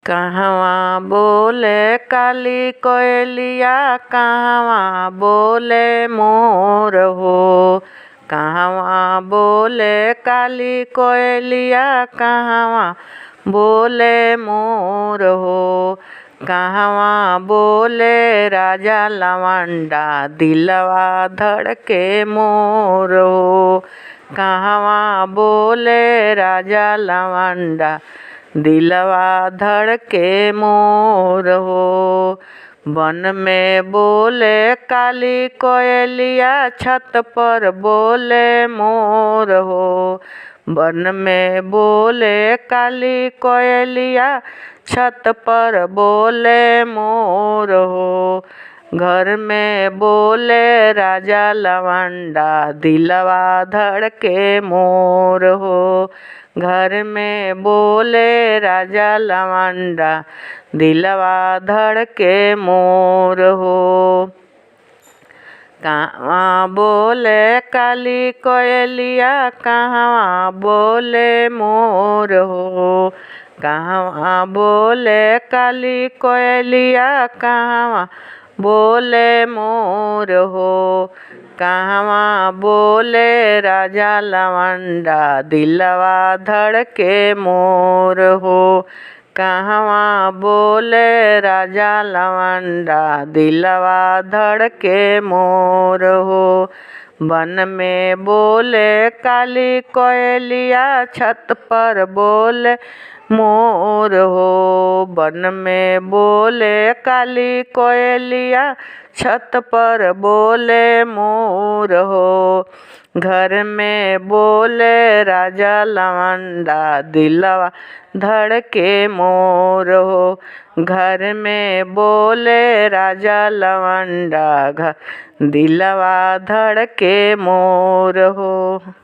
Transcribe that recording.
कहवा बोले काली कोयलिया कहवा बोले मोर हो। कहवा बोले काली कोयलिया कहवा बोले मोर हो। कहवा बोले राजा लवंडा दिलवा धड़के मोर हो। कहवा बोले राजा लवंडा दिलवा धड़के मोर हो। वन में बोले काली कोयलिया छत पर बोले मोर हो। वन में बोले काली कोयलिया छत पर बोले मोर हो। घर में बोले राजा लवंडा दिलवा धड़के मोर हो। घर में बोले राजा लवंडा दिलवा धड़के मोर हो। कहवा बोले काली कोयलिया कहवा बोले मोर हो। कहवा बोले काली कोयलिया कहवा बोले मोर हो। कहवा बोले राजा लवंडा दिलवा धड़के मोर हो। कहवा बोले राजा लवंडा दिलवा धड़के मोर हो। वन में बोले काली कोयलिया छत पर बोले मोर हो। वन में बोले काली कोयलिया छत पर बोले मोर हो। घर में बोले राजा लवंडा दिलवा धड़के मोर हो। घर में बोले राजा लवंडा दिलवा धड़के मोर हो।